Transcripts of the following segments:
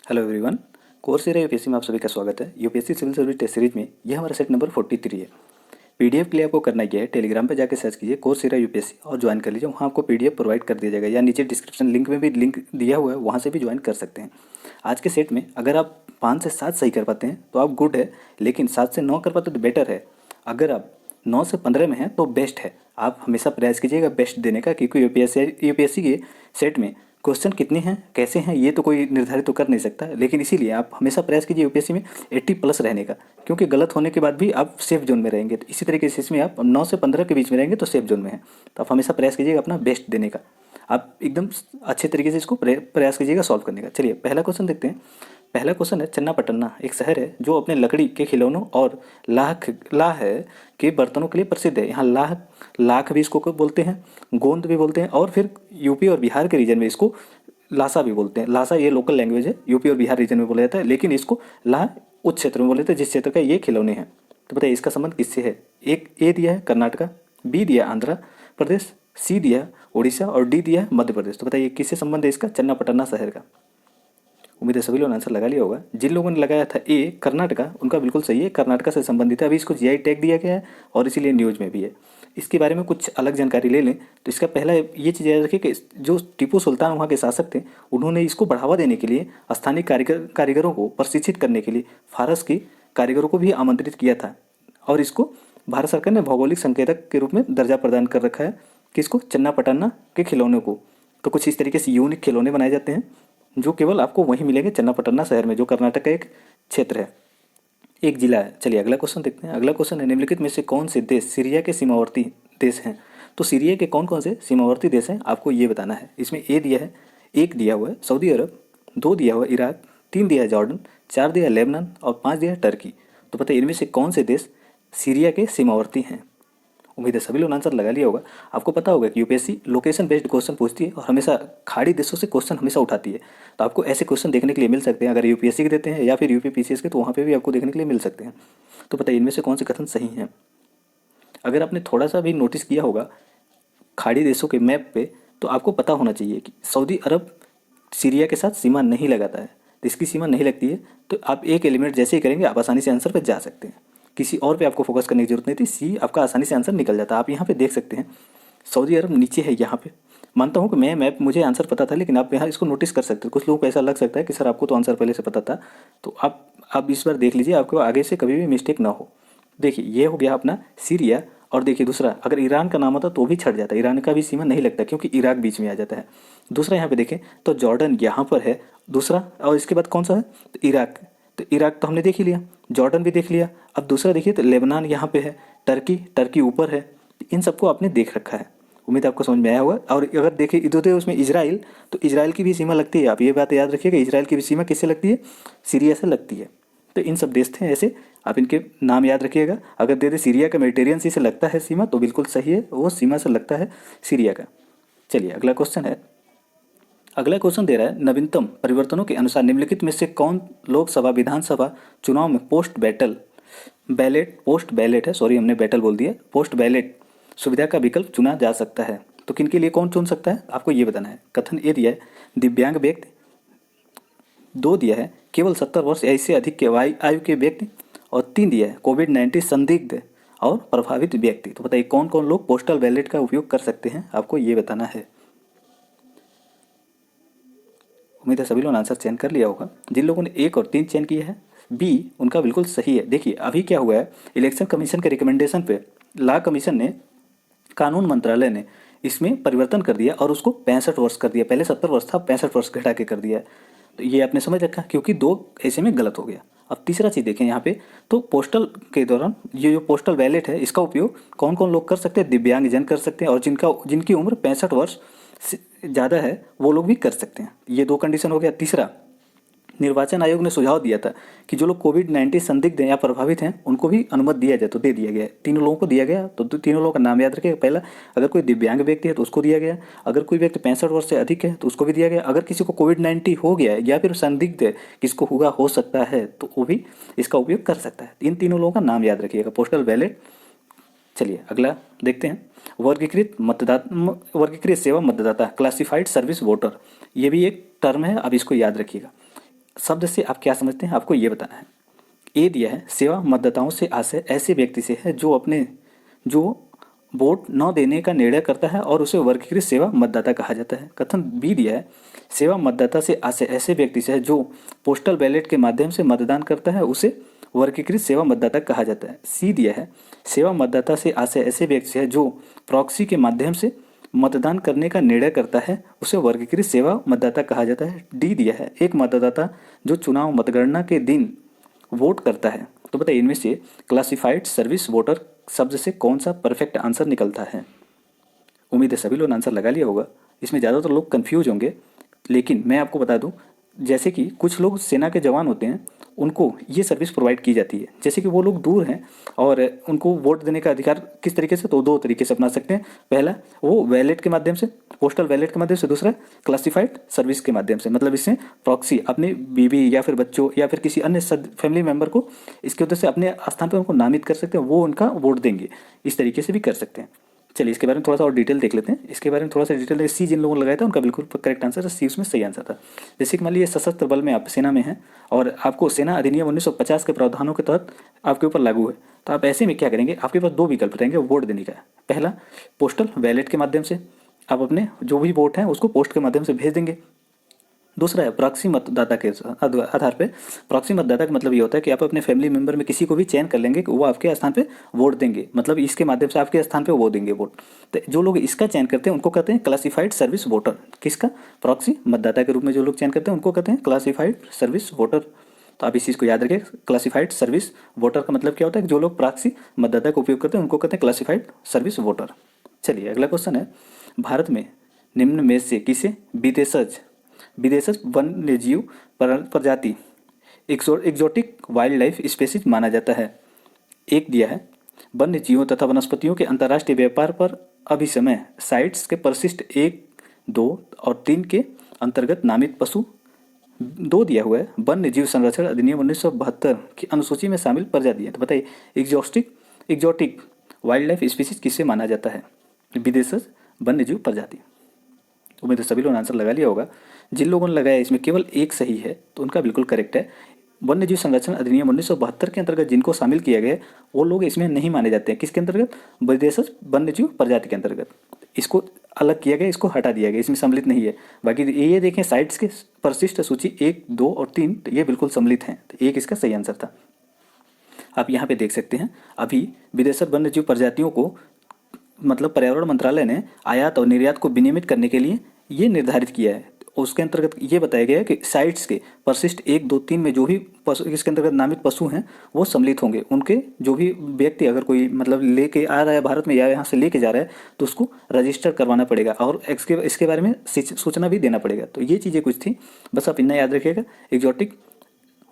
Hello everyone. Coursera UPSC में आप सभी का स्वागत है। UPSC civil service test series में यह हमारा सेट नंबर 43 है। पीडीएफ के लिए आपको करना क्या है, टेलीग्राम पे जाकर सर्च कीजिए कोर्सेरा यूपीएससी और ज्वाइन कर लीजिए। वहाँ आपको पीडीएफ प्रोवाइड कर दिया जाएगा या नीचे डिस्क्रिप्शन लिंक में भी लिंक दिया हुआ है, वहाँ से भी ज्वाइन कर सकते हैं। आज के सेट में अगर आप 5 से 7 सही कर पाते हैं तो आप गुड है, लेकिन 7 से 9 कर पाते तो बेटर है। अगर आप 9 से 15 में हैं तो बेस्ट है। आप हमेशा प्रयास कीजिएगा बेस्ट देने का, क्योंकि यूपीएससी के सेट में क्वेश्चन कितने हैं कैसे हैं ये तो कोई निर्धारित तो कर नहीं सकता, लेकिन इसीलिए आप हमेशा प्रयास कीजिए यूपीएससी में 80 प्लस रहने का, क्योंकि गलत होने के बाद भी आप सेफ जोन में रहेंगे। तो इसी तरीके से इसमें आप 9 से 15 के बीच में रहेंगे तो सेफ जोन में है। तो आप हमेशा प्रयास कीजिएगा अपना बेस्ट देने का। आप एकदम अच्छे तरीके से इसको प्रयास कीजिएगा सॉल्व करने का। चलिए पहला क्वेश्चन देखते हैं। पहला क्वेश्चन है, चन्नापटन्ना एक शहर है जो अपने लकड़ी के खिलौनों और लाह है के बर्तनों के लिए प्रसिद्ध है। यहाँ लाख भी इसको बोलते हैं, गोंद भी बोलते हैं, और फिर यूपी और बिहार के रीजन में इसको लासा भी बोलते हैं। लासा ये लोकल लैंग्वेज है, यूपी और बिहार रीजन में बोला जाता है, लेकिन इसको लाह उच्च क्षेत्र में बोले जाते हैं जिस क्षेत्र का ये खिलौने हैं। तो बताइए इसका संबंध किससे है। एक ए दिया है कर्नाटका, बी दिया आंध्र प्रदेश, सी दिया उड़ीसा और डी दिया मध्य प्रदेश। तो बताइए किससे संबंध है इसका, चन्नापटन्ना शहर का। उम्मीद है सभी लोगों ने आंसर लगा लिया होगा। जिन लोगों ने लगाया था ए कर्नाटका, उनका बिल्कुल सही है, कर्नाटका से संबंधित है। अभी इसको जीआई टैग दिया गया है और इसीलिए न्यूज में भी है। इसके बारे में कुछ अलग जानकारी ले लें तो इसका पहला ये चीज़ याद रखिए कि जो टीपू सुल्तान वहाँ के शासक थे, उन्होंने इसको बढ़ावा देने के लिए स्थानीय कारीगरों को प्रशिक्षित करने के लिए फारस की कारीगरों को भी आमंत्रित किया था, और इसको भारत सरकार ने भौगोलिक संकेतक के रूप में दर्जा प्रदान कर रखा है किसको, चन्नापटन्ना के खिलौने को। तो कुछ इस तरीके से यूनिक खिलौने बनाए जाते हैं जो केवल आपको वहीं मिलेंगे चन्नापटन्ना शहर में, जो कर्नाटक का एक क्षेत्र है, एक जिला है। चलिए अगला क्वेश्चन देखते हैं। अगला क्वेश्चन है, निम्नलिखित में से कौन से देश सीरिया के सीमावर्ती देश हैं। तो सीरिया के कौन कौन से सीमावर्ती देश हैं आपको ये बताना है। इसमें ए दिया है, एक दिया हुआ है सऊदी अरब, 2 दिया हुआ है इराक, 3 दिया है जॉर्डन, 4 दिया है लेबनान और 5 दिया है टर्की। तो बताइए इनमें से कौन से देश सीरिया के सीमावर्ती हैं। उम्मीद है सभी लोगों ने आंसर लगा लिया होगा। आपको पता होगा कि यूपीएससी लोकेशन बेस्ड क्वेश्चन पूछती है और हमेशा खाड़ी देशों से क्वेश्चन हमेशा उठाती है। तो आपको ऐसे क्वेश्चन देखने के लिए मिल सकते हैं, अगर यूपीएससी के देते हैं या फिर यूपी पीसीएस के, तो वहाँ पे भी आपको देखने के लिए मिल सकते हैं। तो बताइए इनमें से कौन से कथन सही हैं। अगर आपने थोड़ा सा भी नोटिस किया होगा खाड़ी देशों के मैप पे, तो आपको पता होना चाहिए कि सऊदी अरब सीरिया के साथ सीमा नहीं लगाता है, तो इसकी सीमा नहीं लगती है। तो आप एक एलिमेंट जैसे ही करेंगे आप आसानी से आंसर पर जा सकते हैं, किसी और पे आपको फोकस करने की जरूरत नहीं थी। सी आपका आसानी से आंसर निकल जाता है। आप यहाँ पे देख सकते हैं सऊदी अरब नीचे है यहाँ पे। मानता हूँ कि मैं मैप मुझे आंसर पता था, लेकिन आप यहाँ इसको नोटिस कर सकते हो। कुछ लोगों को ऐसा लग सकता है कि सर आपको तो आंसर पहले से पता था, तो आप इस बार देख लीजिए, आपको आगे से कभी भी मिस्टेक ना हो। देखिए ये हो गया अपना सीरिया, और देखिए दूसरा अगर ईरान का नाम होता तो भी छट जाता, ईरान का भी सीमा नहीं लगता क्योंकि इराक बीच में आ जाता है। दूसरा यहाँ पे देखें तो जॉर्डन यहाँ पर है दूसरा, और इसके बाद कौन सा है तो इराक। तो इराक तो हमने देख ही लिया, जॉर्डन भी देख लिया। अब दूसरा देखिए तो लेबनान यहाँ पे है, टर्की ऊपर है। इन सबको आपने देख रखा है। उम्मीद आपको समझ में आया होगा। और अगर देखें इधर उसमें इजराइल, तो इजराइल की भी सीमा लगती है। आप ये बात याद रखिएगा, इजराइल की भी सीमा किससे लगती है, सीरिया से लगती है। तो इन सब देश थे ऐसे, आप इनके नाम याद रखिएगा। अगर दे दे सीरिया का मेडिटेरियन सी से लगता है सीमा, तो बिल्कुल सही है, वो सीमा से लगता है सीरिया का। चलिए अगला क्वेश्चन है। अगला क्वेश्चन दे रहा है, नवीनतम परिवर्तनों के अनुसार निम्नलिखित में से कौन लोकसभा विधानसभा चुनाव में पोस्ट बैलेट है, सॉरी हमने बैटल बोल दिया, पोस्ट बैलेट सुविधा का विकल्प चुना जा सकता है। तो किन के लिए कौन चुन सकता है आपको ये बताना है। कथन ए दिया है, दिव्यांग व्यक्ति, 2 दिया है केवल 70 वर्ष या इससे अधिक के आयु के व्यक्ति, और 3 दिया है कोविड-19 संदिग्ध और प्रभावित व्यक्ति। तो बताइए कौन कौन लोग पोस्टल बैलेट का उपयोग कर सकते हैं, आपको ये बताना है। उम्मीद है सभी लोगों ने आंसर चयन कर लिया होगा। जिन लोगों ने 1 और 3 चयन किया है, बी उनका बिल्कुल सही है। देखिए अभी क्या हुआ है, इलेक्शन कमीशन के रिकमेंडेशन पे लॉ कमीशन ने, कानून मंत्रालय ने इसमें परिवर्तन कर दिया और उसको 65 वर्ष कर दिया। पहले 70 वर्ष था, 65 वर्ष घटा के कर दिया है। तो ये आपने समझ रखा, क्योंकि 2 ऐसे में गलत हो गया। अब तीसरा चीज़ देखें यहाँ पे, तो पोस्टल के दौरान ये जो पोस्टल बैलेट है इसका उपयोग कौन कौन लोग कर सकते हैं, दिव्यांगजन कर सकते हैं, और जिनकी उम्र 65 वर्ष से ज़्यादा है वो लोग भी कर सकते हैं। ये 2 कंडीशन हो गया। तीसरा, निर्वाचन आयोग ने सुझाव दिया था कि जो लोग कोविड-19 संदिग्ध हैं या प्रभावित हैं उनको भी अनुमति दिया जाए, तो दे दिया गया है। 3 लोगों को दिया गया, तो 3 लोगों का नाम याद रखिएगा। पहला, अगर कोई दिव्यांग व्यक्ति है तो उसको दिया गया, अगर कोई व्यक्ति 65 वर्ष से अधिक है तो उसको भी दिया गया, अगर किसी को कोविड-19 हो गया है या फिर संदिग्ध है किसको हुआ हो सकता है तो वो भी इसका उपयोग कर सकता है। इन तीनों लोगों का नाम याद रखिएगा, पोस्टल बैलेट। चलिए अगला देखते हैं, वर्गीकृत सेवा मतदाता, क्लासिफाइड सर्विस वोटर। ये भी एक टर्म है, अब इसको याद रखिएगा। शब्द से आप क्या समझते हैं, आपको ये बताना है। ए दिया है, सेवा मतदाताओं से आशय ऐसे व्यक्ति से है जो वोट न देने का निर्णय करता है और उसे वर्गीकृत सेवा मतदाता कहा जाता है। कथन बी दिया है, सेवा मतदाता से आशय ऐसे व्यक्ति से है जो पोस्टल बैलेट के माध्यम से मतदान करता है, उसे वर्गीकृत सेवा मतदाता कहा जाता है। सी दिया है, सेवा मतदाता से आशय ऐसे व्यक्ति से है जो प्रॉक्सी के माध्यम से मतदान करने का निर्णय करता है, उसे वर्गीकृत सेवा मतदाता कहा जाता है। डी दिया है, एक मतदाता जो चुनाव मतगणना के दिन वोट करता है। तो बताइए इनमें से क्लासिफाइड सर्विस वोटर शब्द से कौन सा परफेक्ट आंसर निकलता है। उम्मीद है सभी लोग आंसर लगा लिया होगा। इसमें ज़्यादातर लोग कंफ्यूज होंगे, लेकिन मैं आपको बता दूं, जैसे कि कुछ लोग सेना के जवान होते हैं, उनको ये सर्विस प्रोवाइड की जाती है। जैसे कि वो लोग दूर हैं और उनको वोट देने का अधिकार किस तरीके से, तो दो तरीके से अपना सकते हैं। पहला वो वैलेट के माध्यम से, पोस्टल वैलेट के माध्यम से, दूसरा क्लासिफाइड सर्विस के माध्यम से। मतलब इससे प्रॉक्सी अपने बीवी या फिर बच्चों या फिर किसी अन्य फैमिली मेम्बर को इसके उद्देश्य से अपने स्थान पर उनको नामित कर सकते हैं, वो उनका वोट देंगे। इस तरीके से भी कर सकते हैं। चलिए इसके बारे में थोड़ा सा और डिटेल देख लेते हैं। इसके बारे में थोड़ा सा डिटेल, सी जिन लोगों ने लगाया था उनका बिल्कुल करेक्ट आंसर सी, उसमें सही आंसर था। जैसे कि मान लीजिए सशस्त्र बल में आप सेना में हैं और आपको सेना अधिनियम 1950 के प्रावधानों के तहत आपके ऊपर लागू है, तो आप ऐसे में क्या करेंगे, आपके पास दो विकल्प रहेंगे वोट देने का। पहला, पोस्टल बैलेट के माध्यम से आप अपने जो भी वोट हैं उसको पोस्ट के माध्यम से भेज देंगे। दूसरा है प्रॉक्सी मतदाता के आधार पे। प्रॉक्सी मतदाता का मतलब ये होता है कि आप अपने फैमिली मेंबर में किसी को भी चयन कर लेंगे कि वो आपके स्थान पे वोट देंगे, मतलब इसके माध्यम से आपके स्थान पे वो देंगे वोट। तो जो लोग इसका चयन करते हैं उनको कहते हैं क्लासिफाइड सर्विस वोटर। किसका? प्रॉक्सी मतदाता के रूप में जो लोग चयन करते हैं उनको कहते हैं क्लासिफाइड सर्विस वोटर। तो आप इस चीज़ को याद रखिए, क्लासिफाइड सर्विस वोटर का मतलब क्या होता है कि जो लोग प्रॉक्सी मतदाता का उपयोग करते हैं उनको कहते हैं क्लासिफाइड सर्विस वोटर। चलिए अगला क्वेश्चन है, भारत में निम्न में से किसे विदेशज वन्य जीव प्रजाति एक्जोटिक वाइल्ड लाइफ स्पेसीज माना जाता है। एक दिया है, वन्य जीवों तथा वनस्पतियों के अंतर्राष्ट्रीय व्यापार पर अभिसमय साइट्स के परिशिष्ट 1, 2 और 3 के अंतर्गत नामित पशु। दो दिया हुआ है, वन्य जीव संरक्षण अधिनियम 1972 की अनुसूची में शामिल प्रजातियां। तो बताइए एक्जोटिक वाइल्ड लाइफ स्पीसीज किसे माना जाता है? विदेशज वन्य जीव प्रजाति। उम्मीद है सभी लोगों ने आंसर लगा लिया होगा। जिन लोगों ने लगाया इसमें केवल एक सही है, तो उनका बिल्कुल करेक्ट है। वन्य जीव संरक्षण अधिनियम 1972 के अंतर्गत जिनको शामिल किया गया है वो लोग इसमें नहीं माने जाते हैं। किसके अंतर्गत? विदेशज वन्य जीव प्रजाति के अंतर्गत। इसको अलग किया गया, इसको हटा दिया गया, इसमें सम्मिलित नहीं है। बाकी ये देखें साइट्स के परिशिष्ट सूची 1, 2 और 3, तो ये बिल्कुल सम्मिलित हैं, तो एक इसका सही आंसर था। आप यहाँ पे देख सकते हैं, अभी विदेशज वन्य जीव प्रजातियों को मतलब पर्यावरण मंत्रालय ने आयात और निर्यात को विनियमित करने के लिए ये निर्धारित किया है। उसके अंतर्गत ये बताया गया है कि साइट्स के परिशिष्ट 1, 2, 3 में जो भी पशु इसके अंतर्गत नामित पशु हैं वो सम्मिलित होंगे। उनके जो भी व्यक्ति अगर कोई मतलब लेके आ रहा है भारत में या यहाँ से लेके जा रहा है तो उसको रजिस्टर करवाना पड़ेगा और इसके बारे में सूचना भी देना पड़ेगा। तो ये चीज़ें कुछ थी, बस आप इतना याद रखिएगा। एक्जोटिक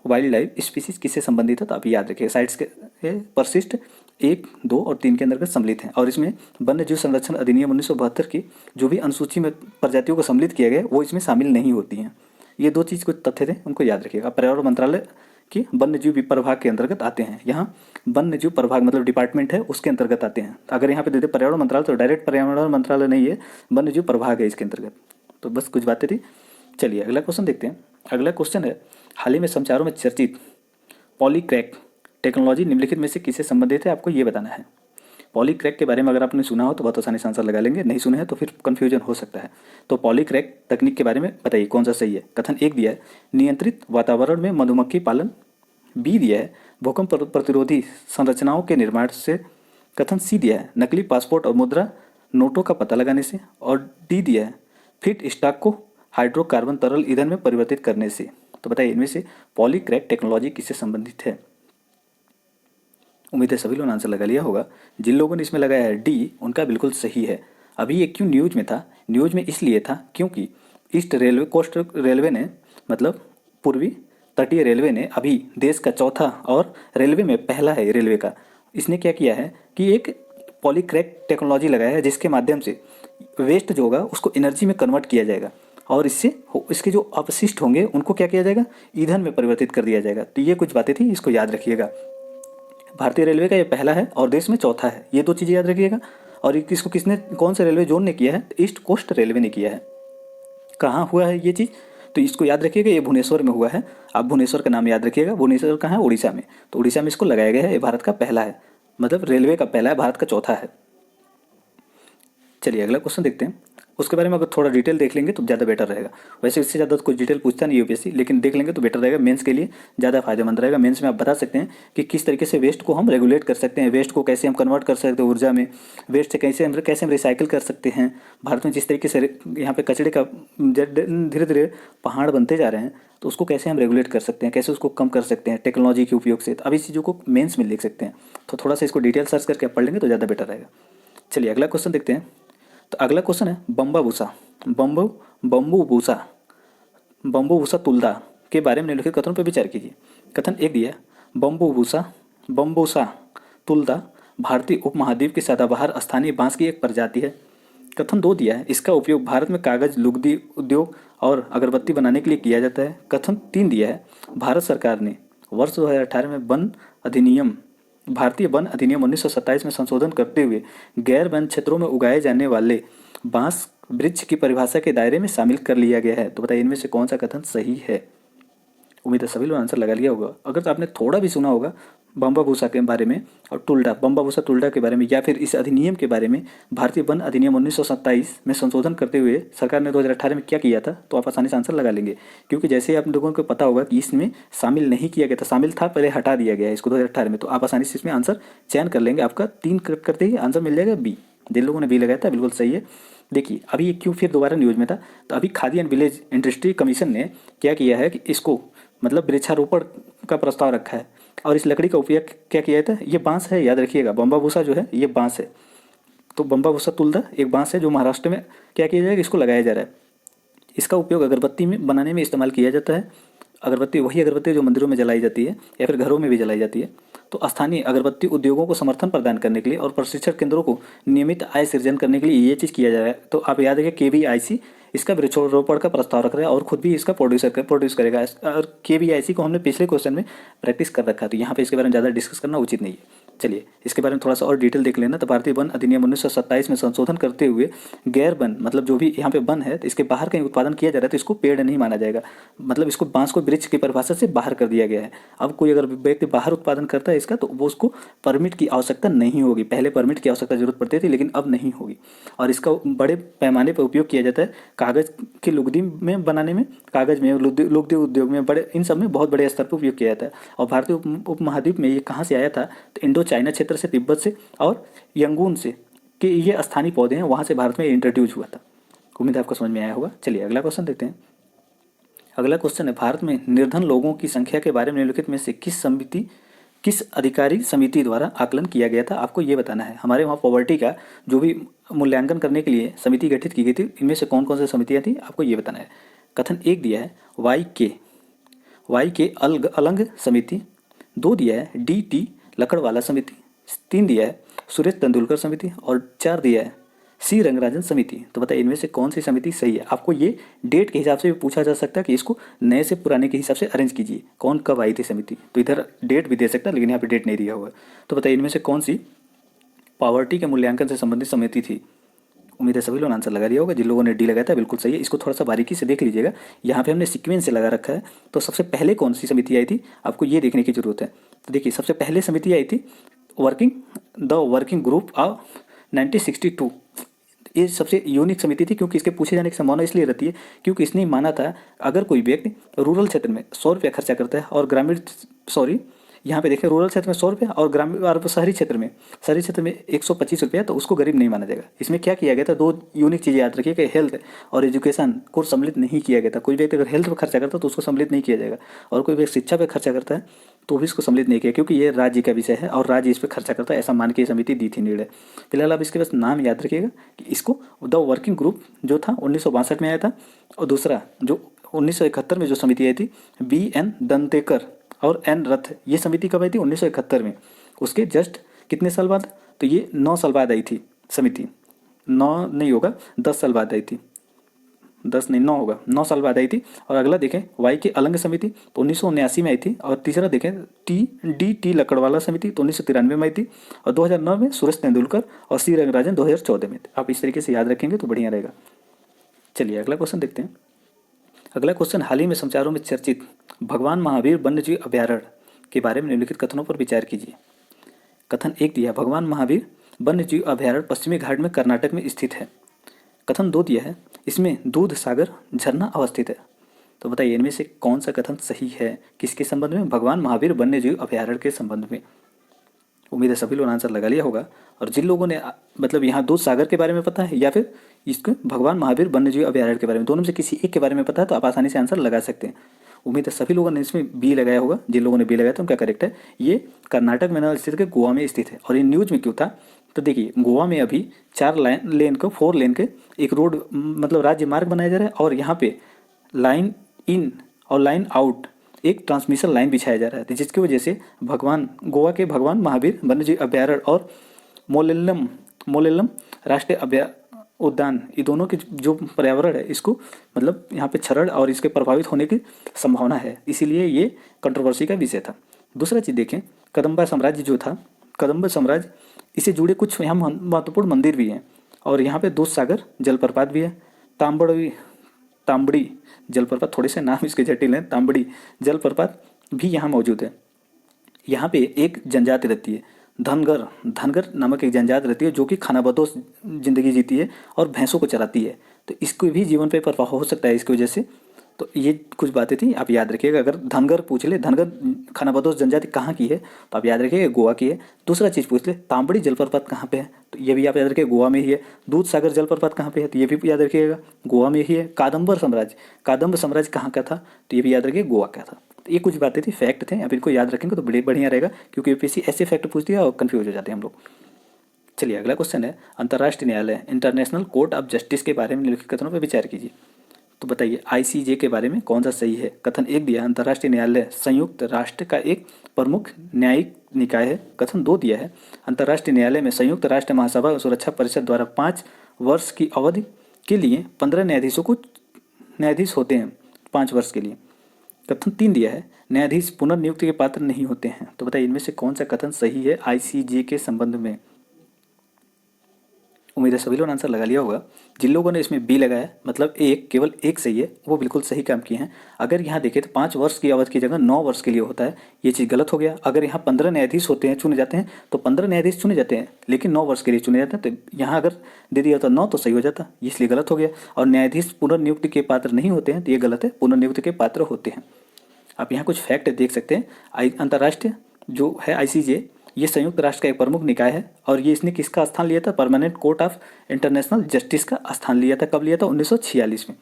वाइल्ड लाइफ स्पीसीज किससे संबंधित है, तो आप याद रखिएगा साइट्स के परिशिष्ट 1, 2 और 3 के अंतर्गत सम्मिलित हैं। और इसमें वन्य जीव संरक्षण अधिनियम 1972 की जो भी अनुसूची में प्रजातियों को सम्मिलित किया गया वो इसमें शामिल नहीं होती हैं। ये दो चीज़ कुछ तथ्य थे, उनको याद रखिएगा। पर्यावरण मंत्रालय के वन्य जीव प्रभाग के अंतर्गत आते हैं। यहाँ वन्य जीव प्रभाग मतलब डिपार्टमेंट है, उसके अंतर्गत आते हैं। अगर यहाँ पे देते पर्यावरण मंत्रालय तो डायरेक्ट पर्यावरण मंत्रालय नहीं है, वन्य जीव प्रभाग है इसके अंतर्गत। तो बस कुछ बातें थी। चलिए अगला क्वेश्चन देखते हैं। अगला क्वेश्चन है, हाल ही में समाचारों में चर्चित पॉलीक्रैक टेक्नोलॉजी निम्नलिखित में से किससे संबंधित है, आपको ये बताना है। पॉलीक्रैक के बारे में अगर आपने सुना हो तो बहुत आसानी से आंसर लगा लेंगे, नहीं सुने हैं तो फिर कन्फ्यूजन हो सकता है। तो पॉलीक्रैक तकनीक के बारे में बताइए कौन सा सही है। कथन एक दिया है, नियंत्रित वातावरण में मधुमक्खी पालन। बी दिया है, भूकंप प्रतिरोधी संरचनाओं के निर्माण से। कथन सी दिया है, नकली पासपोर्ट और मुद्रा नोटों का पता लगाने से। और डी दिया है, फीड स्टॉक को हाइड्रोकार्बन तरल ईंधन में परिवर्तित करने से। तो बताइए इनमें से पॉलीक्रैक टेक्नोलॉजी किससे संबंधित है। उम्मीद है सभी लोगों ने आंसर लगा लिया होगा। जिन लोगों ने इसमें लगाया है डी, उनका बिल्कुल सही है। अभी ये क्यों न्यूज में था? न्यूज में इसलिए था क्योंकि ईस्ट रेलवे कोस्ट रेलवे ने मतलब पूर्वी तटीय रेलवे ने अभी देश का चौथा और रेलवे में पहला है रेलवे का, इसने क्या किया है कि एक पॉलीक्रैक टेक्नोलॉजी लगाया है जिसके माध्यम से वेस्ट जो होगा उसको एनर्जी में कन्वर्ट किया जाएगा और इसके जो अपशिष्ट होंगे उनको क्या किया जाएगा, ईंधन में परिवर्तित कर दिया जाएगा। तो ये कुछ बातें थी, इसको याद रखिएगा। भारतीय रेलवे का ये पहला है और देश में चौथा है, ये दो चीज़ें याद रखिएगा। और इसको कौन से रेलवे जोन ने किया है? ईस्ट कोस्ट रेलवे ने किया है। कहाँ हुआ है ये चीज़? तो इसको याद रखिएगा, ये भुवनेश्वर में हुआ है। आप भुवनेश्वर का नाम याद रखिएगा। भुवनेश्वर कहाँ है? उड़ीसा में। तो उड़ीसा में इसको लगाया गया है। ये भारत का पहला है, मतलब रेलवे का पहला है, भारत का चौथा है। चलिए अगला क्वेश्चन देखते हैं। उसके बारे में अगर थोड़ा डिटेल देख लेंगे तो ज़्यादा बेटर रहेगा। वैसे इससे ज़्यादा कुछ डिटेल पूछता नहीं यूपीएससी, लेकिन देख लेंगे तो बेटर रहेगा, मेंस के लिए ज़्यादा फायदेमंद रहेगा। मेंस में आप बता सकते हैं कि किस तरीके से वेस्ट को हम रेगुलेट कर सकते हैं, वेस्ट को कैसे हम कन्वर्ट कर सकते हैं ऊर्जा में, वेस्ट से कैसे हम रिसाइकिल कर सकते हैं। भारत में जिस तरीके से यहाँ पे कचरे का धीरे धीरे पहाड़ बनते जा रहे हैं, तो उसको कैसे हम रेगुलेट कर सकते हैं, कैसे उसको कम कर सकते हैं टेक्नोलॉजी के उपयोग से। तो अब इस चीज़ों को मेंस में लिख सकते हैं। तो थोड़ा सा इसको डिटेल सर्च करके आप पढ़ लेंगे तो ज़्यादा बेटर रहेगा। चलिए अगला क्वेश्चन देखते हैं। तो अगला क्वेश्चन है बम्बाबूसा बम्बूभूसा तुलदा के बारे में निम्नलिखित कथनों पर विचार कीजिए। कथन एक दिया है, बम्बूसा तुलदा भारतीय उपमहाद्वीप की सदाबहार स्थानीय बांस की एक प्रजाति है। कथन दो दिया है, इसका उपयोग भारत में कागज, लुगदी उद्योग और अगरबत्ती बनाने के लिए किया जाता है। कथन तीन दिया है, भारत सरकार ने वर्ष 2018 में भारतीय वन अधिनियम 1927 में संशोधन करते हुए गैर वन क्षेत्रों में उगाए जाने वाले बांस वृक्ष की परिभाषा के दायरे में शामिल कर लिया गया है। तो बताइए इनमें से कौन सा कथन सही है। उम्मीद है सभी लोग आंसर लगा लिया होगा। अगर तो आपने थोड़ा भी सुना होगा बम्बाबूसा के बारे में और बम्बाबूसा तुल्डा के बारे में, या फिर इस अधिनियम के बारे में, भारतीय वन अधिनियम 1927 में संशोधन करते हुए सरकार ने 2018 में क्या किया था, तो आप आसानी से आंसर लगा लेंगे। क्योंकि जैसे आप लोगों को पता होगा कि इसमें शामिल नहीं किया गया था, शामिल था पहले हटा दिया गया है इसको 2018 में, तो आप आसानी से इसमें आंसर चयन कर लेंगे। आपका 3 करते ही आंसर मिल जाएगा बी। जिन लोगों ने बी लगाया था बिल्कुल सही है। देखिए अभी ये क्यों फिर दोबारा न्यूज़ में था, तो अभी khadi and village industry commission ने क्या किया है कि इसको मतलब वृक्षारोपण का प्रस्ताव रखा है। और इस लकड़ी का उपयोग क्या किया जाता है, ये बांस है, याद रखिएगा बम्बाबूसा जो है ये बांस है। तो बम्बाबूसा तुलदा एक बांस है जो महाराष्ट्र में क्या किया जाएगा, इसको लगाया जा रहा है। इसका उपयोग अगरबत्ती में बनाने में इस्तेमाल किया जाता है। अगरबत्ती वही अगरबत्ती जो मंदिरों में जलाई जाती है या फिर घरों में भी जलाई जाती है। तो स्थानीय अगरबत्ती उद्योगों को समर्थन प्रदान करने के लिए और प्रशिक्षण केंद्रों को नियमित आय सृजन करने के लिए ये चीज़ किया जा रहा है। तो आप याद रखिए KVIC इसका वृक्षारोपण का प्रस्ताव रख रहा है और खुद भी इसका प्रोड्यूस करेगा। और KVIC को हमने पिछले क्वेश्चन में प्रैक्टिस कर रखा है, तो यहाँ पे इसके बारे में ज़्यादा डिस्कस करना उचित नहीं है। चलिए इसके बारे में थोड़ा सा और डिटेल देख लेना। तो भारतीय वन अधिनियम 1927 में संशोधन करते हुए गैर वन, मतलब जो भी यहाँ पे वन है तो इसके बाहर कहीं उत्पादन किया जा रहा है तो इसको पेड़ नहीं माना जाएगा, मतलब इसको बांस को वृक्ष की परिभाषा से बाहर कर दिया गया है। अब कोई अगर व्यक्ति बाहर उत्पादन करता है इसका तो वो उसको परमिट की आवश्यकता नहीं होगी। पहले परमिट की आवश्यकता जरूरत पड़ती थी लेकिन अब नहीं होगी। और इसका बड़े पैमाने पर उपयोग किया जाता है कागज़ की लुगदी में बनाने में, कागज़ में, लुगदी उद्योग में, बड़े इन सब में बहुत बड़े स्तर पर उपयोग किया जाता है। और भारतीय उपमहाद्वीप में ये कहाँ से आया था, तो इंडो चाइना क्षेत्र से, तिब्बत से और यंगून से कि ये स्थानीय पौधे हैं, वहाँ से भारत में इंट्रोड्यूस हुआ था। उम्मीद है आपको समझ में आया होगा। चलिए अगला क्वेश्चन देखते हैं। अगला क्वेश्चन है, भारत में निर्धन लोगों की संख्या के बारे में निम्नलिखित में से किस अधिकारी समिति द्वारा आकलन किया गया था, आपको ये बताना है। हमारे वहाँ पॉवर्टी का जो भी मूल्यांकन करने के लिए समिति गठित की गई थी, इनमें से कौन कौन सी समितियाँ थी आपको ये बताना है। कथन एक दिया है वाई के अलंग समिति, 2 दिया है DT लकड़वाला समिति, 3 दिया है सुरेश तेंदुलकर समिति और 4 दिया है C रंगराजन समिति। तो बताइए इनमें से कौन सी समिति सही है। आपको ये डेट के हिसाब से भी पूछा जा सकता है कि इसको नए से पुराने के हिसाब से अरेंज कीजिए, कौन कब आई थी समिति। तो इधर डेट भी दे सकता है लेकिन यहाँ पे डेट नहीं दिया हुआ है। तो बताइए इनमें से कौन सी पॉवर्टी के मूल्यांकन से संबंधित समिति थी। उम्मीद है सभी लोगों ने आंसर लगा दिया होगा। जिन लोगों ने डी लगाया था बिल्कुल सही है। इसको थोड़ा सा बारीकी से देख लीजिएगा, यहाँ पे हमने सीक्वेंस से लगा रखा है। तो सबसे पहले कौन सी समिति आई थी आपको ये देखने की जरूरत है। तो देखिए सबसे पहले समिति आई थी वर्किंग ग्रुप ऑफ 1962। ये सबसे यूनिक समिति थी क्योंकि इसके पूछे जाने की संभावना इसलिए रहती है क्योंकि इसने माना था अगर कोई व्यक्ति रूरल क्षेत्र में 100 रुपया खर्चा करता है और यहाँ पे देखें रूरल क्षेत्र में 100 रुपया और ग्रामीण और शहरी क्षेत्र में 125 रुपया, तो उसको गरीब नहीं माना जाएगा। इसमें क्या किया गया था, 2 यूनिक चीज़ें याद रखिए कि हेल्थ और एजुकेशन को सम्मिलित नहीं किया गया था। कोई व्यक्ति अगर हेल्थ पर खर्चा करता है तो उसको सम्मिलित नहीं किया जाएगा, और कोई व्यक्ति शिक्षा पर खर्चा करता है तो भी इसको सम्मिलित नहीं किया, क्योंकि ये राज्य का विषय है और राज्य इस पर खर्चा करता है, ऐसा मान के समिति दी थी निर्णय। फिलहाल आप इसके बस नाम याद रखिएगा कि इसको द वर्किंग ग्रुप जो था 1962 में आया था, और दूसरा जो 1971 में जो समिति आई थी BN दंतेकर और N रथ, ये समिति कब आई थी 1971 में। उसके जस्ट कितने साल बाद, तो ये 9 साल बाद आई थी समिति। 9 नहीं होगा, 10 साल बाद आई थी, 10 नहीं 9 होगा, 9 साल बाद आई थी। और अगला देखें वाई के अलंग समिति तो 1979 में आई थी, और तीसरा देखें DT लकड़वाला समिति तो 1993 में आई थी, और 2009 में सुरेश तेंदुलकर और C रंगराजन 2014 में। आप इस तरीके से याद रखेंगे तो बढ़िया रहेगा। चलिए अगला क्वेश्चन देखते हैं। अगला क्वेश्चन, हाल ही में समाचारों में चर्चित भगवान महावीर वन्यजीव अभयारण्य के बारे में निम्नलिखित कथनों पर विचार कीजिए। कथन 1 दिया है, भगवान महावीर वन्यजीव अभयारण्य पश्चिमी घाट में कर्नाटक में स्थित है। कथन 2 दिया है, इसमें दूध सागर झरना अवस्थित है। तो बताइए इनमें से कौन सा कथन सही है, किसके संबंध में? भगवान महावीर वन्यजीव अभयारण्य के संबंध में। उम्मीद है सभी लोगों ने आंसर लगा लिया होगा। और जिन लोगों ने मतलब यहाँ दूध सागर के बारे में पता है या फिर इसको भगवान महावीर वन्यजीव अभयारण्य के बारे में, दोनों में से किसी एक के बारे में पता है तो आप आसानी से आंसर लगा सकते हैं। उम्मीद है सभी लोगों ने इसमें बी लगाया होगा। जिन लोगों ने बी लगाया था उनका करेक्ट है। ये कर्नाटक में न स्थित के गोवा में स्थित है। और ये न्यूज में क्यों था? तो देखिए गोवा में अभी 4 लेन के एक रोड मतलब राज्य मार्ग बनाया जा रहा है और यहाँ पे लाइन इन और लाइन आउट एक ट्रांसमिशन लाइन बिछाया जा रहा है, जिसकी वजह से गोवा के भगवान महावीर वन्यजीव अभयारण्य और मोलेलम राष्ट्रीय उद्यान, ये दोनों के जो पर्यावरण है इसको मतलब यहाँ पे क्षरण और इसके प्रभावित होने की संभावना है, इसीलिए ये कंट्रोवर्सी का विषय था। दूसरा चीज़ देखें, कदम्बा साम्राज्य जो था, कदम्ब साम्राज्य, इससे जुड़े कुछ यहाँ महत्वपूर्ण मंदिर भी हैं और यहाँ पे दूध सागर जलप्रपात भी है। तांबड़ी जलप्रपात, थोड़े से नाम इसके जटिल हैं, तांबड़ी जलप्रपात भी यहाँ मौजूद है। यहाँ पे एक जनजाति रहती है धनगर नामक एक जनजाति रहती है जो कि खानाबदोश जिंदगी जीती है और भैंसों को चराती है, तो इसको भी जीवन पे प्रभाव हो सकता है इसकी वजह से। तो ये कुछ बातें थी, आप याद रखिएगा। अगर धनगर पूछ ले, धनगर खानाबदोश जनजाति कहाँ की है तो आप याद रखिएगा गोवा की है। दूसरा चीज़ पूछ ले, तांबड़ी जलप्रपात कहाँ पे है तो ये भी आप याद रखिएगा गोवा में ही है। दूध सागर जलप्रपात कहाँ पे है तो ये भी याद रखिएगा गोवा में ही है। कादम्ब साम्राज्य कहाँ का था तो ये भी याद रखिएगा गोवा का था। तो ये कुछ बातें थी, फैक्ट थे, अब इनको याद रखेंगे तो बड़े बढ़िया रहेगा, क्योंकि यूपीएससी ऐसे फैक्ट पूछती है और कन्फ्यूज हो जाते हैं हम लोग। चलिए अगला क्वेश्चन है, अंतर्राष्ट्रीय न्यायालय इंटरनेशनल कोर्ट ऑफ जस्टिस के बारे में निम्नलिखित कथनों पर विचार कीजिए। तो बताइए आईसीजे के बारे में कौन सा सही है। कथन 1 दिया है, अंतर्राष्ट्रीय न्यायालय संयुक्त राष्ट्र का एक प्रमुख न्यायिक निकाय है। कथन 2 दिया है, अंतर्राष्ट्रीय न्यायालय में संयुक्त राष्ट्र महासभा और सुरक्षा परिषद द्वारा 5 वर्ष की अवधि के लिए 15 न्यायाधीश होते हैं 5 वर्ष के लिए। कथन 3 दिया है, न्यायाधीश पुनर्नियुक्ति के पात्र नहीं होते हैं। तो बताइए इनमें से कौन सा कथन सही है आईसीजे के संबंध में। उम्मीद है सभी लोगों ने आंसर लगा लिया होगा। जिन लोगों ने इसमें बी लगाया मतलब केवल एक सही है, वो बिल्कुल सही काम किए हैं। अगर यहाँ देखें तो 5 वर्ष की अवधि की जगह 9 वर्ष के लिए होता है, ये चीज़ गलत हो गया। अगर यहाँ 15 न्यायाधीश होते हैं, चुने जाते हैं तो 15 न्यायाधीश चुने जाते हैं, लेकिन 9 वर्ष के लिए चुने जाते हैं। तो यहाँ अगर दे दिया होता 9 तो सही हो जाता, इसलिए गलत हो गया। और न्यायाधीश पुनर्नियुक्ति के पात्र नहीं होते हैं तो ये गलत है, पुनर्नियुक्ति के पात्र होते हैं। आप यहाँ कुछ फैक्ट देख सकते हैं। अंतर्राष्ट्रीय जो है आईसीजे, ये संयुक्त राष्ट्र का एक प्रमुख निकाय है और ये इसने किसका स्थान लिया था? Permanent court of international justice का स्थान लिया था। कब लिया था? 1946 में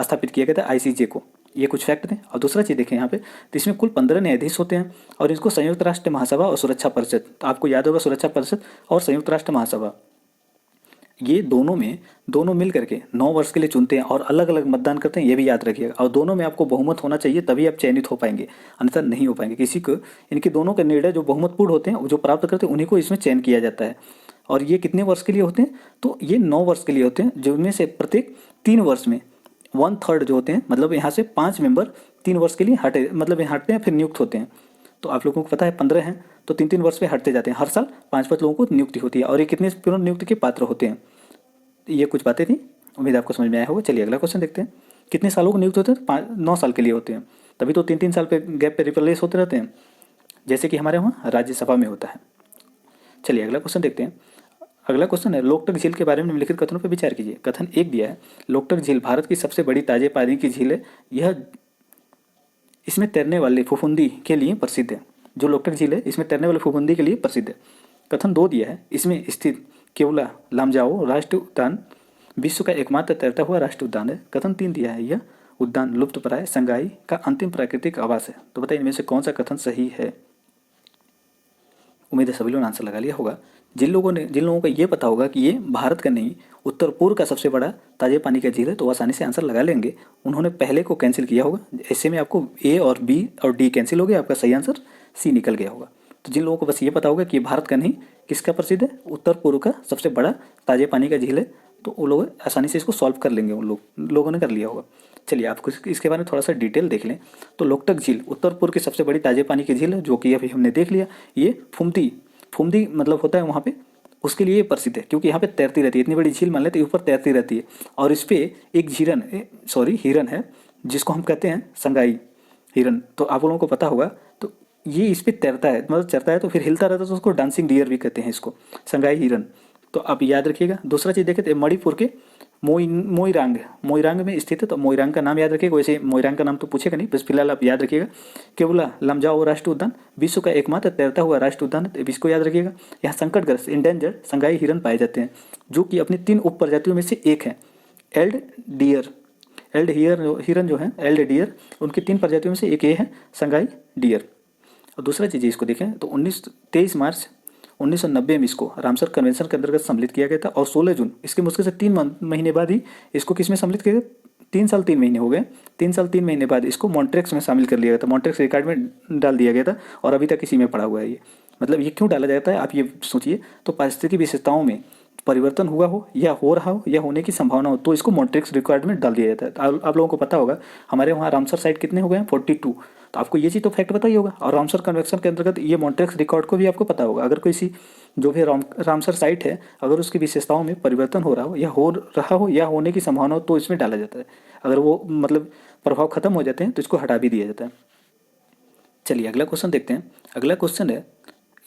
स्थापित किया गया था आईसीजे को। ये कुछ फैक्ट थे। और दूसरा चीज़ देखें यहाँ पे, तो इसमें कुल 15 न्यायाधीश होते हैं और इसको संयुक्त राष्ट्र महासभा और सुरक्षा परिषद, तो आपको याद होगा सुरक्षा परिषद और संयुक्त राष्ट्र महासभा, ये दोनों मिल करके 9 वर्ष के लिए चुनते हैं और अलग अलग मतदान करते हैं, ये भी याद रखिएगा। और दोनों में आपको बहुमत होना चाहिए, तभी आप चयनित हो पाएंगे, अन्यथा नहीं हो पाएंगे। किसी को इनके दोनों के निर्णय जो बहुमतपूर्ण होते हैं, जो प्राप्त करते हैं, उन्हीं को इसमें चयन किया जाता है। और ये कितने वर्ष के लिए होते हैं? तो ये 9 वर्ष के लिए होते हैं, जिनमें से प्रत्येक 3 वर्ष में 1/3 जो होते हैं, मतलब यहाँ से 5 मेंबर 3 वर्ष के लिए हटते हैं फिर नियुक्त होते हैं। तो आप लोगों को पता है 15 हैं तो 3-3 वर्ष पे हटते जाते हैं। हर साल 5-5 लोगों को नियुक्ति होती है और ये कितने पुनर्नियुक्ति के पात्र होते हैं। ये कुछ बातें थी, उम्मीद आपको समझ में आया होगा। चलिए अगला क्वेश्चन देखते हैं। कितने सालों को नियुक्त होते हैं? 9 साल के लिए होते हैं, तभी तो 3-3 साल पे गैप पे रिप्लेस होते रहते हैं, जैसे कि हमारे वहाँ राज्यसभा में होता है। चलिए अगला क्वेश्चन देखते हैं। अगला क्वेश्चन है, लोकटक झील के बारे में निम्नलिखित कथनों पर विचार कीजिए। कथन 1 दिया है, लोकटक झील भारत की सबसे बड़ी ताजे पानी की झील है। इसमें तैरने वाले फफूंदी के लिए प्रसिद्ध है। जो लोकटक झील है इसमें तैरने वाले फफूंदी के लिए प्रसिद्ध है। कथन 2 दिया है, इसमें स्थित केवला लामजाओ राष्ट्रीय उद्यान विश्व का एकमात्र तैरता हुआ राष्ट्रीय उद्यान है। कथन 3 दिया है, यह उद्यान लुप्तप्राय संगाई का अंतिम प्राकृतिक आवास है। तो बताइए इनमें से कौन सा कथन सही है। उम्मीद है सभी लोगों ने आंसर लगा लिया होगा। जिन लोगों को ये पता होगा कि ये भारत का नहीं उत्तर पूर्व का सबसे बड़ा ताजे पानी का झील है, तो वो आसानी से आंसर लगा लेंगे। उन्होंने पहले को कैंसिल किया होगा, ऐसे में आपको ए और बी और डी कैंसिल हो गया, आपका सही आंसर सी निकल गया होगा। तो जिन लोगों को बस ये पता होगा कि भारत का नहीं किसका प्रसिद्ध है, उत्तर पूर्व का सबसे बड़ा ताजे पानी का झील है, तो वो लोग आसानी से इसको सॉल्व कर लेंगे। उन लोगों ने कर लिया होगा। चलिए आपको इसके बारे में थोड़ा सा डिटेल देख लें। तो लोकटक झील उत्तर पूर्व की सबसे बड़ी ताजे पानी की झील है, जो कि अभी हमने देख लिया। ये फुमदी मतलब होता है वहाँ पे, उसके लिए प्रसिद्ध है, क्योंकि यहाँ पे तैरती रहती है। इतनी बड़ी झील मान लेते ऊपर तैरती रहती है और इस पर एक हिरन है जिसको हम कहते हैं संगाई हिरन, तो आप लोगों को पता होगा। तो ये इस पे तैरता है, मतलब चरता है तो फिर हिलता रहता है, तो उसको डांसिंग डियर भी कहते हैं इसको, संगाई हिरन। तो आप याद रखिएगा। दूसरा चीज़ देखें तो मणिपुर के मोइरांग, मोइरांग में स्थित है, तो मोइरांग का नाम याद रखिएगा। वैसे मोइरांग का नाम तो पूछेगा नहीं, बस फिलहाल आप याद रखिएगा। केवला लमजाओ राष्ट्रीय उद्यान विश्व का एकमात्र तैरता हुआ राष्ट्रीय उद्यान है, इसको याद रखिएगा। यहाँ संकटग्रस्त इंडेंजर्ड संगाई हिरन पाए जाते हैं, जो कि अपनी 3 उप प्रजातियों में से एक है। एल्ड डियर, एल्ड हियर हिरन जो है, एल्ड डियर, उनकी 3 प्रजातियों में से एक ये है संगाई डियर। और दूसरा चीज़ इसको देखें तो 23 मार्च 1990 में इसको रामसर कन्वेंशन के अंतर्गत सम्मिलित किया गया था, और 16 जून इसके मुश्किल से 3 महीने बाद ही इसको किस में सम्मिलित किया गया, 3 साल 3 महीने हो गए, 3 साल 3 महीने बाद इसको मॉन्ट्रेक्स में शामिल कर लिया गया था, मॉन्ट्रेक्स रिकॉर्ड में डाल दिया गया था, और अभी तक इसी में पड़ा हुआ है ये। मतलब ये क्यों डाला जाता है आप ये सोचिए। तो पारिस्थितिकी विशेषताओं में परिवर्तन हुआ हो या हो रहा हो या होने की संभावना हो, तो इसको मॉन्ट्रेक्स रिक्वायर्ड में डाल दिया जाता है। तो आप लोगों को पता होगा हमारे वहाँ रामसर साइट कितने हो गए हैं, 42। तो आपको ये चीज़ तो फैक्ट पता ही होगा, और रामसर कन्वेंशन के अंतर्गत ये मॉन्ट्रेक्स रिकॉर्ड को भी आपको पता होगा। अगर कोई जो भी रामसर साइट है, अगर उसकी विशेषताओं में परिवर्तन हो रहा हो या होने की संभावना हो, तो इसमें डाला जाता है। अगर वो मतलब प्रभाव खत्म हो जाते हैं तो इसको हटा भी दिया जाता है। चलिए अगला क्वेश्चन देखते हैं। अगला क्वेश्चन है,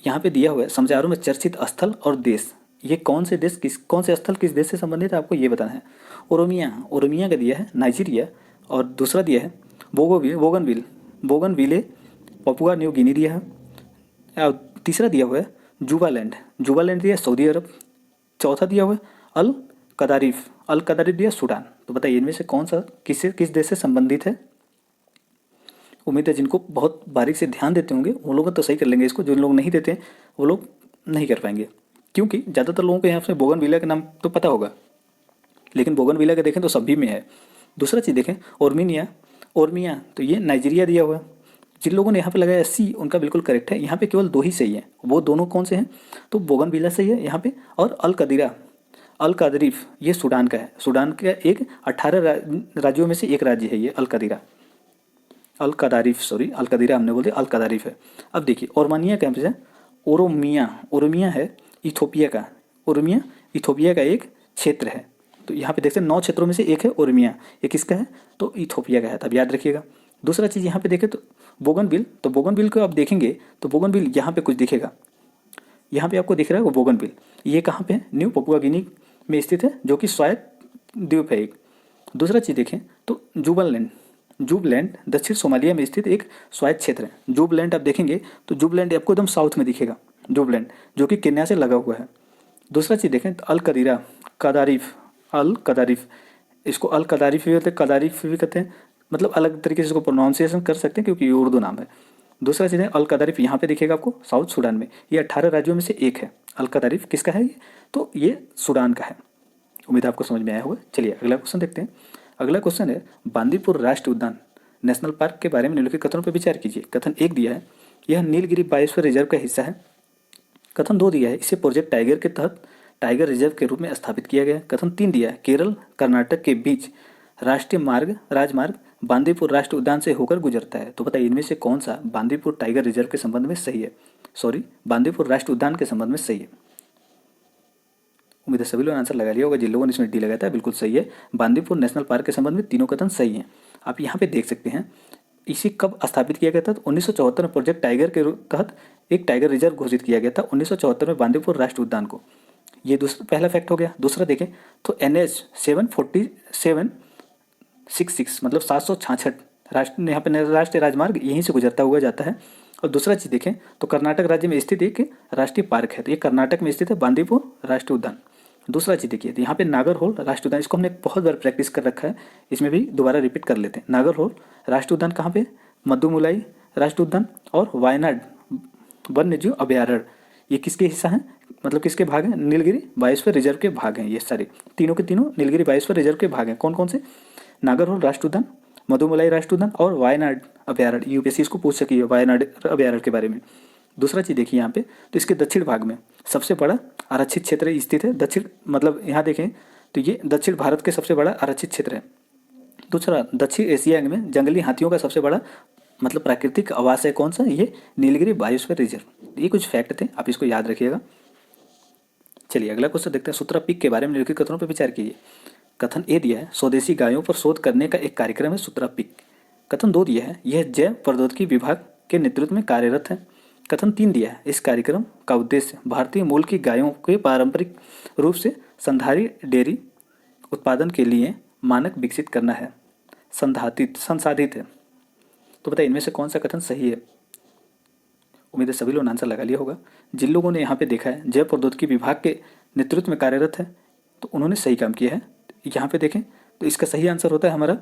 यहाँ पे दिया हुआ है समाचारों में चर्चित स्थल और देश। ये कौन से स्थल किस देश से संबंधित है, आपको ये बताना है। ओरोमिया का दिया है नाइजीरिया, और दूसरा दिया है बोगनविले पपुआ न्यू गिनी दिया है, और तीसरा दिया हुआ है जुबालैंड दिया है सऊदी अरब, चौथा दिया हुआ है अल कदारिफ दिया सूडान। तो बताइए इनमें से कौन सा किस देश से संबंधित है। उम्मीद है जिनको बहुत बारीक से ध्यान देते होंगे वो लोग तो सही कर लेंगे इसको, जो लोग नहीं देते हैं वो लोग नहीं कर पाएंगे, क्योंकि ज़्यादातर लोगों को यहाँ से बोगनविला का नाम तो पता होगा, लेकिन बोगनविला का देखें तो सभी में है। दूसरा चीज़ देखें ओरमिया, तो ये नाइजीरिया दिया हुआ है। जिन लोगों ने यहाँ पे लगाया सी उनका बिल्कुल करेक्ट है, यहाँ पे केवल 2 ही सही है। वो दोनों कौन से हैं, तो बोगनविला सही है यहाँ पे, और अल कदारिफ ये सूडान का है। सूडान का एक 18 राज्यों में से एक राज्य है ये अल कदारिफ हमने बोल दिया, अल कदारिफ है। अब देखिए ओरमानिया कैंपस है, ओरोमिया है इथोपिया का, ओरोमिया इथोपिया का एक क्षेत्र है। तो यहाँ पे देखते हैं 9 क्षेत्रों में से एक है ओरोमिया, ये किसका है, तो इथोपिया का है, तब याद रखिएगा। दूसरा चीज़ यहाँ पे देखें तो बोगनविल को आप देखेंगे तो बोगनविल यहाँ पे कुछ दिखेगा, यहाँ पे आपको दिख रहा है वो बोगनविल, ये कहाँ पे है, न्यू पपुआ गिनी में स्थित है, जो कि स्वायत्त द्वीप है एक। दूसरा चीज़ देखें तो जुबलैंड दक्षिण सोमालिया में स्थित एक स्वायत्त क्षेत्र है। जुबलैंड आप देखेंगे तो जुबलैंड आपको एकदम साउथ में दिखेगा, जुबलैंड जो कि केन्या से लगा हुआ है। दूसरा चीज़ देखें तो अल कदारिफ, इसको अल कदारिफ भी कहते हैं, कदारिफ भी कहते हैं, मतलब अलग तरीके से इसको प्रोनाउंसिएशन कर सकते हैं क्योंकि ये उर्दू नाम है। दूसरा चीज़ है अल कदारिफ, यहाँ पे दिखेगा आपको साउथ सूडान में, ये 18 राज्यों में से एक है। अल कदारिफ किसका है ये, तो ये सूडान का है। उम्मीद आपको समझ में आया होगा। चलिए अगला क्वेश्चन देखते हैं। अगला क्वेश्चन है बांदीपुर राष्ट्रीय उद्यान नेशनल पार्क के बारे में निम्नलिखित कथनों पर विचार कीजिए। कथन 1 दिया है यह नीलगिरी बायोस्फीयर रिजर्व का हिस्सा है। कथन 2 दिया है इसे प्रोजेक्ट टाइगर के तहत टाइगर रिजर्व के रूप में स्थापित किया गया। कथन 3 दिया है केरल कर्नाटक के बीच राष्ट्रीय राजमार्ग बांदीपुर राष्ट्रीय उद्यान से होकर गुजरता है। तो बताइए इनमें से कौन सा बांदीपुर टाइगर रिजर्व के संबंध में सही है, बांदीपुर राष्ट्रीय उद्यान के संबंध में सही है। उम्मीद है सभी लोगों ने आंसर लगा लिया होगा, जिन लोगों ने इसमें डी लगाया था बिल्कुल सही है। बांदीपुर नेशनल पार्क के संबंध में तीनों कथन सही हैं। आप यहाँ पे देख सकते हैं इसे कब स्थापित किया गया था, तो 1974 में प्रोजेक्ट टाइगर के तहत एक टाइगर रिजर्व घोषित किया गया था 1974 में बांदीपुर राष्ट्रीय उद्यान को। ये पहला फैक्ट हो गया। दूसरा देखें तो NH 74766 मतलब 766 यहाँ पे राष्ट्रीय राजमार्ग यहीं से गुजरता हुआ जाता है। और दूसरा चीज़ देखें तो कर्नाटक राज्य में स्थित एक राष्ट्रीय पार्क है, तो ये कर्नाटक में स्थित है बांदीपुर राष्ट्रीय उद्यान। दूसरा चीज़ देखिए तो यहाँ पे नागरहोल राष्ट्रीय उद्यान, इसको हमने बहुत बार प्रैक्टिस कर रखा है, इसमें भी दोबारा रिपीट कर लेते हैं। नागरहोल राष्ट्रीय उद्यान कहाँ पे, मद्दुमुलाई राष्ट्रीय उद्यान और वायनाड वन्यजीव अभयारण्य, ये किसके हिस्सा हैं, मतलब किसके भाग हैं, नीलगिरी बायोस्फीयर रिजर्व के भाग हैं। ये सारे तीनों के तीनों नीलगिरी बायोस्फीयर रिजर्व के भाग हैं। कौन कौन से, नागरहोल राष्ट्रीय उद्यान, मधुमलाई राष्ट्रीय उद्यान और वायनाड अभयारण्य। यूपीएससी इसको पूछ सकी है वायनाड अभयारण्य के बारे में। दूसरा चीज़ देखिए यहाँ पे तो इसके दक्षिण भाग में सबसे बड़ा आरक्षित क्षेत्र स्थित है। दक्षिण मतलब यहाँ देखें तो ये दक्षिण भारत के सबसे बड़ा आरक्षित क्षेत्र है। दूसरा दक्षिण एशिया में जंगली हाथियों का सबसे बड़ा मतलब प्राकृतिक आवास है, कौन सा, ये नीलगिरी बायोस्फीयर रिजर्व। ये कुछ फैक्ट थे, आप इसको याद रखिएगा। चलिए अगला क्वेश्चन देखते हैं। सूत्रा पीक के बारे में निम्नलिखित कथनों पर विचार कीजिए। कथन ए दिया है, स्वदेशी गायों पर शोध करने का एक कार्यक्रम है सूत्रा पिक। कथन 2 दिया है, यह जैव प्रौद्योगिकी विभाग के नेतृत्व में कार्यरत है। कथन 3 दिया है, इस कार्यक्रम का उद्देश्य भारतीय मूल की गायों के पारंपरिक रूप से संधारी डेयरी उत्पादन के लिए मानक विकसित करना है। संसाधित है। तो बताइए इनमें से कौन सा कथन सही है? उम्मीद है सभी लोगों ने आंसर लगा लिया होगा। जिन लोगों ने यहाँ पे देखा है जैव प्रौद्योगिकी विभाग के नेतृत्व में कार्यरत है तो उन्होंने सही काम किया है। यहाँ पे देखें तो इसका सही आंसर होता है हमारा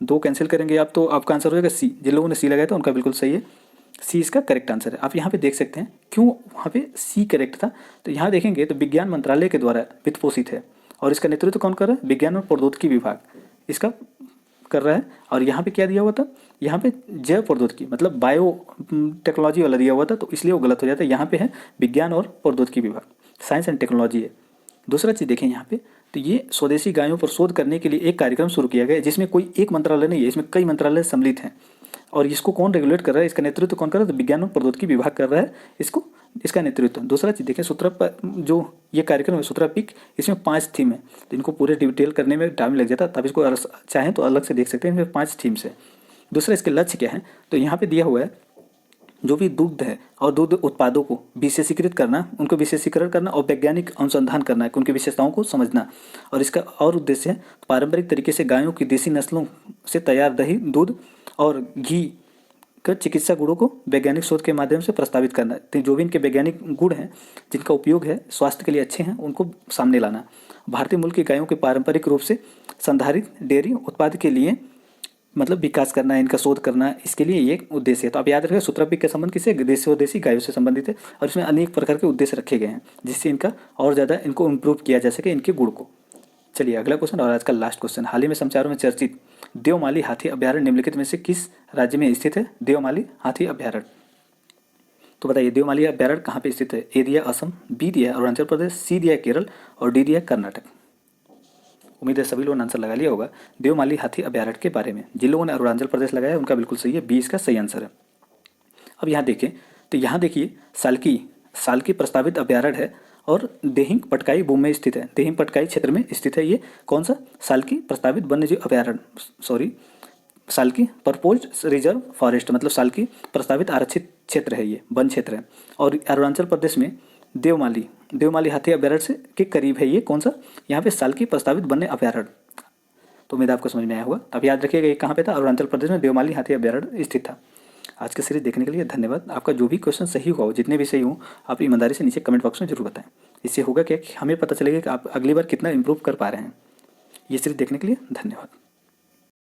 2 कैंसिल करेंगे आप तो आपका आंसर हो जाएगा सी। जिन लोगों ने सी लगाया था उनका बिल्कुल सही है, सी इसका करेक्ट आंसर है। आप यहाँ पे देख सकते हैं क्यों वहाँ पे सी करेक्ट था। तो यहाँ देखेंगे तो विज्ञान मंत्रालय के द्वारा वित्त पोषित है और इसका नेतृत्व कौन कर रहा है? विज्ञान और प्रौद्योगिकी विभाग इसका कर रहा है। और यहाँ पे क्या दिया हुआ था? यहाँ पे जैव प्रौद्योगिकी मतलब बायो टेक्नोलॉजी वाला दिया हुआ था, तो इसलिए वो गलत हो जाता है। यहाँ पे है विज्ञान और प्रौद्योगिकी विभाग, साइंस एंड टेक्नोलॉजी है। दूसरा चीज़ देखें यहाँ पे तो ये स्वदेशी गायों पर शोध करने के लिए एक कार्यक्रम शुरू किया गया है जिसमें कोई एक मंत्रालय नहीं है, इसमें कई मंत्रालय सम्मिलित हैं। और इसको कौन रेगुलेट कर रहा है? इसका नेतृत्व कौन कर रहा है? तो विज्ञान और प्रौद्योगिकी विभाग कर रहा है इसको, इसका नेतृत्व। दूसरा चीज़ देखें सूत्रा पर जो ये कार्यक्रम है सूत्रा पिक, इसमें 5 थीम है तो इनको पूरे डिटेल करने में टाइम लग जाता है। तब इसको चाहें तो अलग से देख सकते हैं, इसमें 5 थीम्स है। दूसरा इसके लक्ष्य क्या है? तो यहाँ पे दिया हुआ है जो भी दुग्ध है और दुग्ध उत्पादों को विशेषीकृत करना, उनको विशेषीकरण करना और वैज्ञानिक अनुसंधान करना है, उनकी विशेषताओं को समझना। और इसका और उद्देश्य है पारंपरिक तरीके से गायों की देसी नस्लों से तैयार दही, दूध और घी का चिकित्सा गुणों को वैज्ञानिक शोध के माध्यम से प्रस्तावित करना। तो जो भी इनके वैज्ञानिक गुण हैं जिनका उपयोग है स्वास्थ्य के लिए अच्छे हैं उनको सामने लाना। भारतीय मूल की गायों के पारंपरिक रूप से संधारित डेयरी उत्पाद के लिए मतलब विकास करना है, इनका शोध करना, इसके लिए ये उद्देश्य है। तो आप याद रखें सूत्रा पिक का संबंध किससे? देशी और देसी गायों से संबंधित है और इसमें अनेक प्रकार के उद्देश्य रखे गए हैं जिससे इनका और ज़्यादा इनको इम्प्रूव किया जा सके इनके गुण को। चलिए अगला क्वेश्चन और आज का लास्ट क्वेश्चन। हाल ही में समाचारों में चर्चित देवमाली हाथी अभ्यारण्य निम्नलिखित में से किस राज्य में स्थित है? देवमाली हाथी अभ्यारण्य। तो बताइए देवमाली अभ्यारण्य कहाँ पे स्थित है? ए दिया असम, बी दिया अरुणाचल प्रदेश, सी दिया केरल और डी दिया कर्नाटक। उम्मीद है सभी लोगों ने आंसर लगा लिया होगा देवमाली हाथी अभ्यारण्य के बारे में। जिन लोगों ने अरुणाचल प्रदेश लगाया उनका बिल्कुल सही है, बी इसका सही आंसर है। अब यहाँ देखें तो यहाँ देखिए सालकी प्रस्तावित अभ्यारण्य है और देहिंग पटकाई भूमि में स्थित है। देहिंग पटकाई क्षेत्र में स्थित है ये कौन सा? सालकी प्रस्तावित वन्यजीव अभ्यारण्य, सालकी प्रपोज्ड रिजर्व फॉरेस्ट, मतलब सालकी प्रस्तावित आरक्षित क्षेत्र है, ये वन क्षेत्र है। और अरुणाचल प्रदेश में देवमाली हाथी अभ्यारण्य से के करीब है ये कौन सा? यहाँ पे सालकी प्रस्तावित वन्य अभ्यारण्य। तो उम्मीद आपको समझ में आया होगा। अब याद रखिएगा ये कहाँ पे था? अरुणाचल प्रदेश में देवमाली हाथी अभ्यारण्य स्थित था। आज की सीरीज देखने के लिए धन्यवाद। आपका जो भी क्वेश्चन सही हुआ हो, जितने भी सही हो, आप ईमानदारी से नीचे कमेंट बॉक्स में जरूर बताएं। इससे होगा क्या कि हमें पता चलेगा कि आप अगली बार कितना इंप्रूव कर पा रहे हैं। ये सीरीज देखने के लिए धन्यवाद।